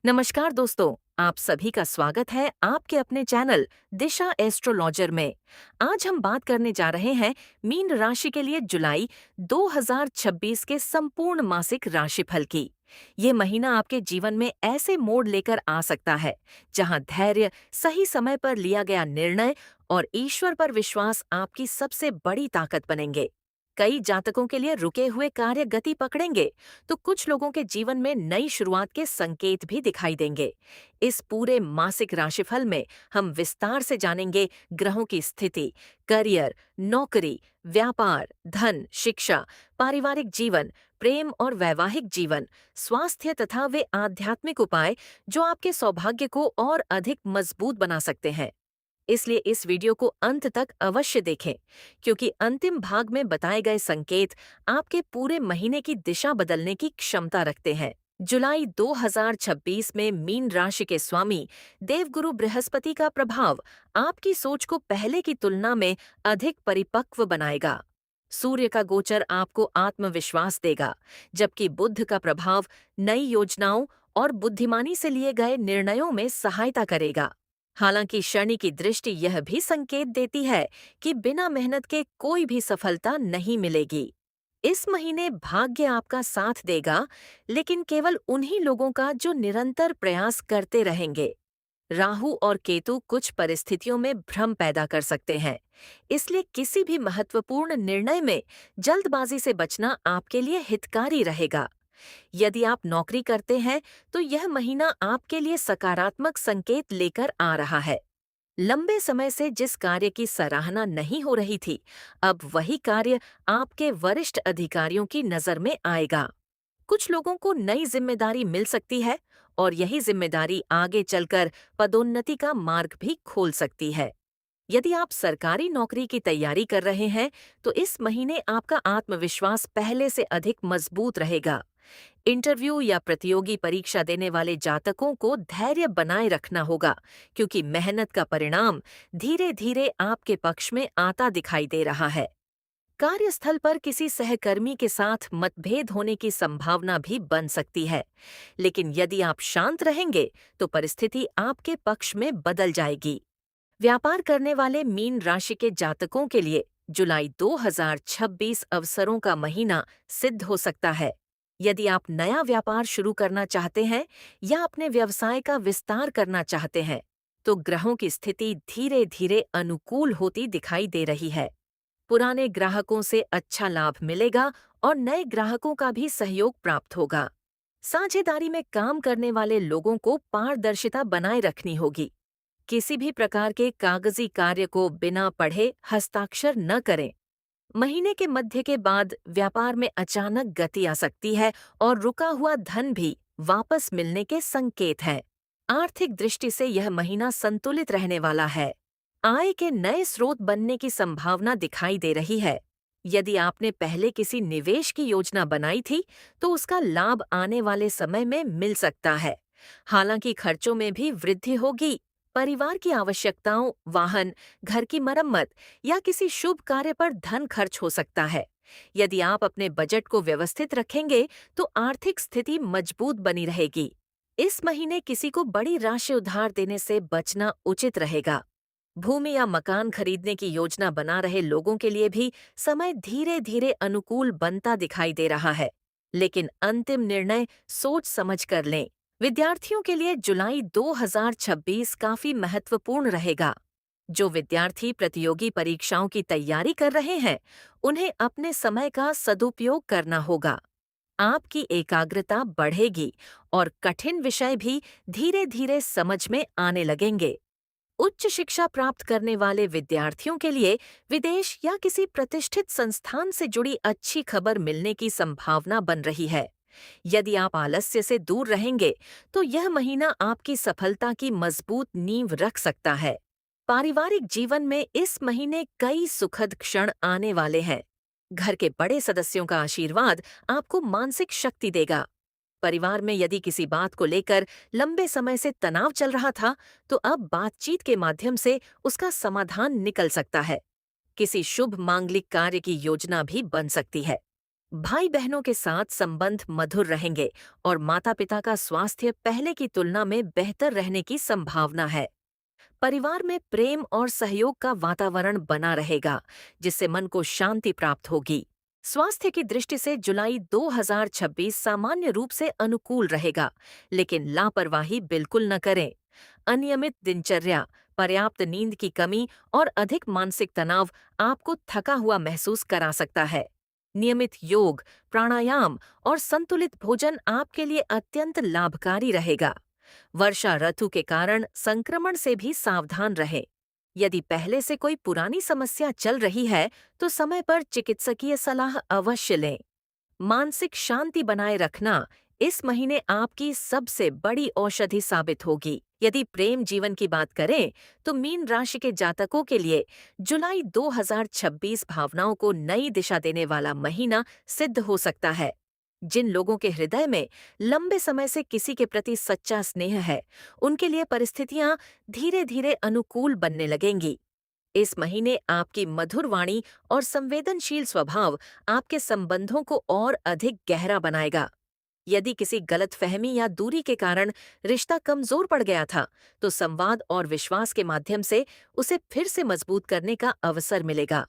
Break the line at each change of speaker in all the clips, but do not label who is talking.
नमस्कार दोस्तों, आप सभी का स्वागत है आपके अपने चैनल दिशा एस्ट्रोलॉजर में। आज हम बात करने जा रहे हैं मीन राशि के लिए जुलाई 2026 के संपूर्ण मासिक राशिफल की। ये महीना आपके जीवन में ऐसे मोड़ लेकर आ सकता है जहां धैर्य, सही समय पर लिया गया निर्णय और ईश्वर पर विश्वास आपकी सबसे बड़ी ताकत बनेंगे। कई जातकों के लिए रुके हुए कार्य गति पकड़ेंगे, तो कुछ लोगों के जीवन में नई शुरुआत के संकेत भी दिखाई देंगे। इस पूरे मासिक राशिफल में हम विस्तार से जानेंगे ग्रहों की स्थिति, करियर, नौकरी, व्यापार, धन, शिक्षा, पारिवारिक जीवन, प्रेम और वैवाहिक जीवन, स्वास्थ्य तथा वे आध्यात्मिक उपाय जो आपके सौभाग्य को और अधिक मजबूत बना सकते हैं। इसलिए इस वीडियो को अंत तक अवश्य देखें, क्योंकि अंतिम भाग में बताए गए संकेत आपके पूरे महीने की दिशा बदलने की क्षमता रखते हैं। जुलाई 2026 में मीन राशि के स्वामी देवगुरु बृहस्पति का प्रभाव आपकी सोच को पहले की तुलना में अधिक परिपक्व बनाएगा। सूर्य का गोचर आपको आत्मविश्वास देगा, जबकि बुध का प्रभाव नई योजनाओं और बुद्धिमानी से लिए गए निर्णयों में सहायता करेगा। हालांकि शनि की दृष्टि यह भी संकेत देती है कि बिना मेहनत के कोई भी सफलता नहीं मिलेगी। इस महीने भाग्य आपका साथ देगा, लेकिन केवल उन्हीं लोगों का जो निरंतर प्रयास करते रहेंगे। राहु और केतु कुछ परिस्थितियों में भ्रम पैदा कर सकते हैं, इसलिए किसी भी महत्वपूर्ण निर्णय में जल्दबाजी से बचना आपके लिए हितकारी रहेगा। यदि आप नौकरी करते हैं, तो यह महीना आपके लिए सकारात्मक संकेत लेकर आ रहा है। लंबे समय से जिस कार्य की सराहना नहीं हो रही थी, अब वही कार्य आपके वरिष्ठ अधिकारियों की नजर में आएगा। कुछ लोगों को नई जिम्मेदारी मिल सकती है और यही जिम्मेदारी आगे चलकर पदोन्नति का मार्ग भी खोल सकती है। यदि आप सरकारी नौकरी की तैयारी कर रहे हैं, तो इस महीने आपका आत्मविश्वास पहले से अधिक मजबूत रहेगा। इंटरव्यू या प्रतियोगी परीक्षा देने वाले जातकों को धैर्य बनाए रखना होगा, क्योंकि मेहनत का परिणाम धीरे धीरे आपके पक्ष में आता दिखाई दे रहा है। कार्यस्थल पर किसी सहकर्मी के साथ मतभेद होने की संभावना भी बन सकती है, लेकिन यदि आप शांत रहेंगे तो परिस्थिति आपके पक्ष में बदल जाएगी। व्यापार करने वाले मीन राशि के जातकों के लिए जुलाई 2026 अवसरों का महीना सिद्ध हो सकता है। यदि आप नया व्यापार शुरू करना चाहते हैं या अपने व्यवसाय का विस्तार करना चाहते हैं, तो ग्रहों की स्थिति धीरे धीरे अनुकूल होती दिखाई दे रही है। पुराने ग्राहकों से अच्छा लाभ मिलेगा और नए ग्राहकों का भी सहयोग प्राप्त होगा। साझेदारी में काम करने वाले लोगों को पारदर्शिता बनाए रखनी होगी। किसी भी प्रकार के कागजी कार्य को बिना पढ़े हस्ताक्षर न करें। महीने के मध्य के बाद व्यापार में अचानक गति आ सकती है और रुका हुआ धन भी वापस मिलने के संकेत हैं। आर्थिक दृष्टि से यह महीना संतुलित रहने वाला है। आय के नए स्रोत बनने की संभावना दिखाई दे रही है। यदि आपने पहले किसी निवेश की योजना बनाई थी, तो उसका लाभ आने वाले समय में मिल सकता है। हालांकि खर्चों में भी वृद्धि होगी। परिवार की आवश्यकताओं, वाहन, घर की मरम्मत या किसी शुभ कार्य पर धन खर्च हो सकता है। यदि आप अपने बजट को व्यवस्थित रखेंगे, तो आर्थिक स्थिति मजबूत बनी रहेगी। इस महीने किसी को बड़ी राशि उधार देने से बचना उचित रहेगा। भूमि या मकान खरीदने की योजना बना रहे लोगों के लिए भी समय धीरे धीरे अनुकूल बनता दिखाई दे रहा है, लेकिन अंतिम निर्णय सोच समझ कर लें। विद्यार्थियों के लिए जुलाई 2026 काफी महत्वपूर्ण रहेगा। जो विद्यार्थी प्रतियोगी परीक्षाओं की तैयारी कर रहे हैं, उन्हें अपने समय का सदुपयोग करना होगा। आपकी एकाग्रता बढ़ेगी और कठिन विषय भी धीरे धीरे समझ में आने लगेंगे। उच्च शिक्षा प्राप्त करने वाले विद्यार्थियों के लिए विदेश या किसी प्रतिष्ठित संस्थान से जुड़ी अच्छी खबर मिलने की संभावना बन रही है। यदि आप आलस्य से दूर रहेंगे, तो यह महीना आपकी सफलता की मजबूत नींव रख सकता है। पारिवारिक जीवन में इस महीने कई सुखद क्षण आने वाले हैं। घर के बड़े सदस्यों का आशीर्वाद आपको मानसिक शक्ति देगा। परिवार में यदि किसी बात को लेकर लंबे समय से तनाव चल रहा था, तो अब बातचीत के माध्यम से उसका समाधान निकल सकता है। किसी शुभ मांगलिक कार्य की योजना भी बन सकती है। भाई बहनों के साथ संबंध मधुर रहेंगे और माता पिता का स्वास्थ्य पहले की तुलना में बेहतर रहने की संभावना है। परिवार में प्रेम और सहयोग का वातावरण बना रहेगा, जिससे मन को शांति प्राप्त होगी। स्वास्थ्य की दृष्टि से जुलाई 2026 सामान्य रूप से अनुकूल रहेगा, लेकिन लापरवाही बिल्कुल न करें। अनियमित दिनचर्या, पर्याप्त नींद की कमी और अधिक मानसिक तनाव आपको थका हुआ महसूस करा सकता है। नियमित योग, प्राणायाम और संतुलित भोजन आपके लिए अत्यंत लाभकारी रहेगा। वर्षा ऋतु के कारण संक्रमण से भी सावधान रहें। यदि पहले से कोई पुरानी समस्या चल रही है, तो समय पर चिकित्सकीय सलाह अवश्य लें। मानसिक शांति बनाए रखना इस महीने आपकी सबसे बड़ी औषधि साबित होगी। यदि प्रेम जीवन की बात करें, तो मीन राशि के जातकों के लिए जुलाई 2026 भावनाओं को नई दिशा देने वाला महीना सिद्ध हो सकता है। जिन लोगों के हृदय में लंबे समय से किसी के प्रति सच्चा स्नेह है, उनके लिए परिस्थितियां धीरे धीरे अनुकूल बनने लगेंगी। इस महीने आपकी मधुर वाणी और संवेदनशील स्वभाव आपके संबंधों को और अधिक गहरा बनाएगा। यदि किसी गलतफहमी या दूरी के कारण रिश्ता कमजोर पड़ गया था, तो संवाद और विश्वास के माध्यम से उसे फिर से मजबूत करने का अवसर मिलेगा।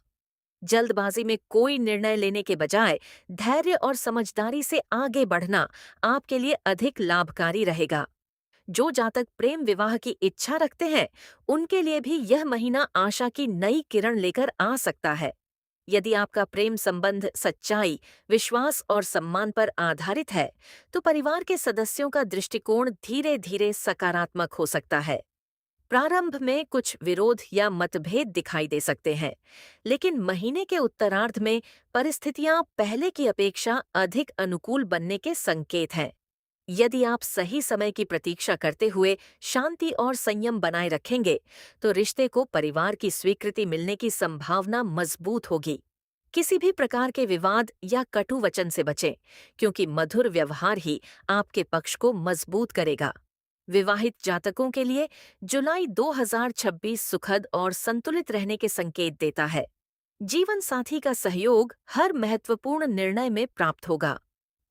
जल्दबाजी में कोई निर्णय लेने के बजाय धैर्य और समझदारी से आगे बढ़ना आपके लिए अधिक लाभकारी रहेगा। जो जातक प्रेम विवाह की इच्छा रखते हैं, उनके लिए भी यह महीना आशा की नई किरण लेकर आ सकता है। यदि आपका प्रेम संबंध सच्चाई, विश्वास और सम्मान पर आधारित है, तो परिवार के सदस्यों का दृष्टिकोण धीरे धीरे सकारात्मक हो सकता है। प्रारंभ में कुछ विरोध या मतभेद दिखाई दे सकते हैं, लेकिन महीने के उत्तरार्ध में परिस्थितियां पहले की अपेक्षा अधिक अनुकूल बनने के संकेत हैं। यदि आप सही समय की प्रतीक्षा करते हुए शांति और संयम बनाए रखेंगे, तो रिश्ते को परिवार की स्वीकृति मिलने की संभावना मजबूत होगी। किसी भी प्रकार के विवाद या कटु वचन से बचें, क्योंकि मधुर व्यवहार ही आपके पक्ष को मजबूत करेगा। विवाहित जातकों के लिए जुलाई 2026 सुखद और संतुलित रहने के संकेत देता है। जीवन साथी का सहयोग हर महत्वपूर्ण निर्णय में प्राप्त होगा।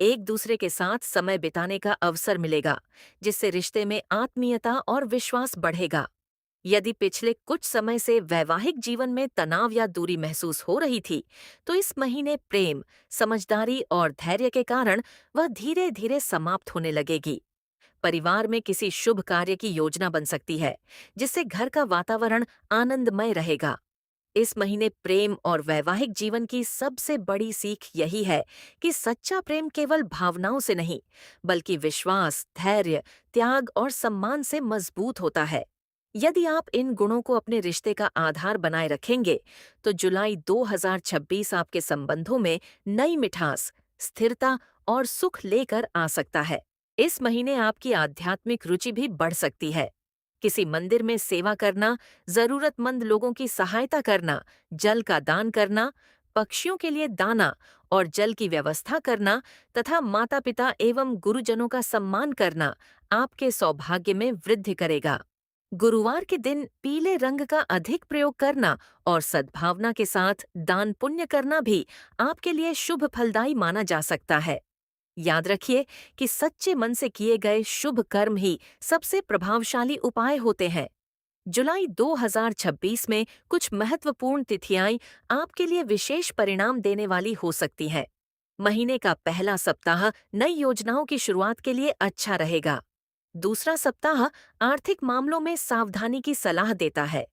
एक दूसरे के साथ समय बिताने का अवसर मिलेगा, जिससे रिश्ते में आत्मीयता और विश्वास बढ़ेगा। यदि पिछले कुछ समय से वैवाहिक जीवन में तनाव या दूरी महसूस हो रही थी, तो इस महीने प्रेम, समझदारी और धैर्य के कारण वह धीरे धीरे समाप्त होने लगेगी। परिवार में किसी शुभ कार्य की योजना बन सकती है, जिससे घर का वातावरण आनंदमय रहेगा। इस महीने प्रेम और वैवाहिक जीवन की सबसे बड़ी सीख यही है कि सच्चा प्रेम केवल भावनाओं से नहीं, बल्कि विश्वास, धैर्य, त्याग और सम्मान से मजबूत होता है। यदि आप इन गुणों को अपने रिश्ते का आधार बनाए रखेंगे, तो जुलाई 2026 आपके संबंधों में नई मिठास, स्थिरता और सुख लेकर आ सकता है। इस महीने आपकी आध्यात्मिक रुचि भी बढ़ सकती है। किसी मंदिर में सेवा करना, जरूरतमंद लोगों की सहायता करना, जल का दान करना, पक्षियों के लिए दाना और जल की व्यवस्था करना तथा माता-पिता एवं गुरुजनों का सम्मान करना आपके सौभाग्य में वृद्धि करेगा। गुरुवार के दिन पीले रंग का अधिक प्रयोग करना और सद्भावना के साथ दान पुण्य करना भी आपके लिए शुभ फलदायी माना जा सकता है। याद रखिए कि सच्चे मन से किए गए शुभ कर्म ही सबसे प्रभावशाली उपाय होते हैं। जुलाई 2026 में कुछ महत्वपूर्ण तिथियां आपके लिए विशेष परिणाम देने वाली हो सकती हैं। महीने का पहला सप्ताह नई योजनाओं की शुरुआत के लिए अच्छा रहेगा। दूसरा सप्ताह आर्थिक मामलों में सावधानी की सलाह देता है।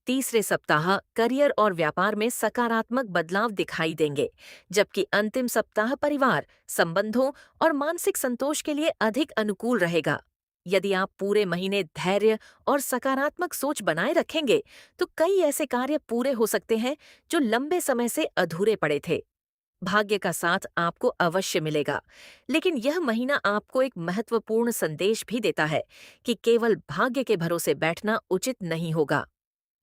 तीसरे सप्ताह करियर और व्यापार में सकारात्मक बदलाव दिखाई देंगे, जबकि अंतिम सप्ताह परिवार, संबंधों और मानसिक संतोष के लिए अधिक अनुकूल रहेगा। यदि आप पूरे महीने धैर्य और सकारात्मक सोच बनाए रखेंगे, तो कई ऐसे कार्य पूरे हो सकते हैं जो लंबे समय से अधूरे पड़े थे। भाग्य का साथ आपको अवश्य मिलेगा, लेकिन यह महीना आपको एक महत्वपूर्ण संदेश भी देता है कि केवल भाग्य के भरोसे बैठना उचित नहीं होगा।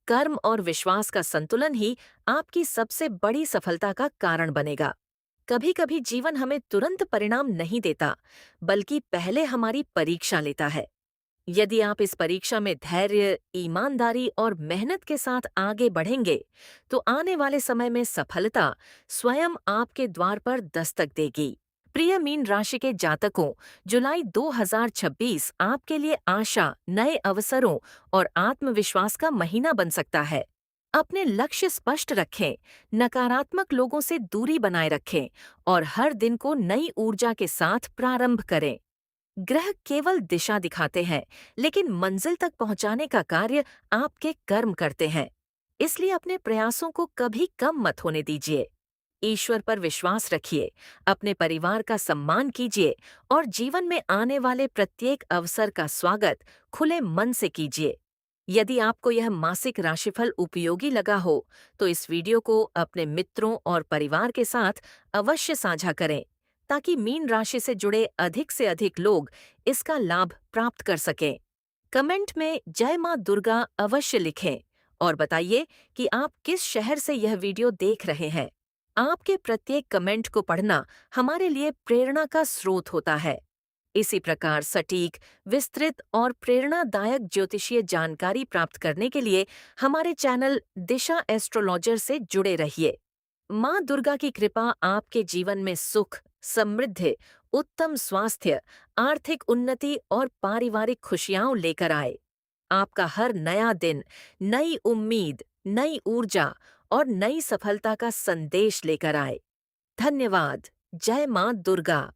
कर्म और विश्वास का संतुलन ही आपकी सबसे बड़ी सफलता का कारण बनेगा। कभी कभी जीवन हमें तुरंत परिणाम नहीं देता, बल्कि पहले हमारी परीक्षा लेता है। यदि आप इस परीक्षा में धैर्य, ईमानदारी और मेहनत के साथ आगे बढ़ेंगे, तो आने वाले समय में सफलता स्वयं आपके द्वार पर दस्तक देगी। प्रिय मीन राशि के जातकों, जुलाई 2026 आपके लिए आशा, नए अवसरों और आत्मविश्वास का महीना बन सकता है। अपने लक्ष्य स्पष्ट रखें, नकारात्मक लोगों से दूरी बनाए रखें और हर दिन को नई ऊर्जा के साथ प्रारंभ करें। ग्रह केवल दिशा दिखाते हैं, लेकिन मंजिल तक पहुंचाने का कार्य आपके कर्म करते हैं। इसलिए अपने प्रयासों को कभी कम मत होने दीजिए। ईश्वर पर विश्वास रखिए, अपने परिवार का सम्मान कीजिए और जीवन में आने वाले प्रत्येक अवसर का स्वागत खुले मन से कीजिए। यदि आपको यह मासिक राशिफल उपयोगी लगा हो, तो इस वीडियो को अपने मित्रों और परिवार के साथ अवश्य साझा करें, ताकि मीन राशि से जुड़े अधिक से अधिक लोग इसका लाभ प्राप्त कर सकें। कमेंट में जय मां दुर्गा अवश्य लिखें और बताइए कि आप किस शहर से यह वीडियो देख रहे हैं। आपके प्रत्येक कमेंट को पढ़ना हमारे लिए प्रेरणा का स्रोत होता है। इसी प्रकार सटीक, विस्तृत और प्रेरणादायक ज्योतिषीय जानकारी प्राप्त करने के लिए हमारे चैनल दिशा एस्ट्रोलॉजर से जुड़े रहिए। माँ दुर्गा की कृपा आपके जीवन में सुख, समृद्धि, उत्तम स्वास्थ्य, आर्थिक उन्नति और पारिवारिक खुशियां लेकर आए। आपका हर नया दिन नई उम्मीद, नई ऊर्जा और नई सफलता का संदेश लेकर आए। धन्यवाद। जय माँ दुर्गा।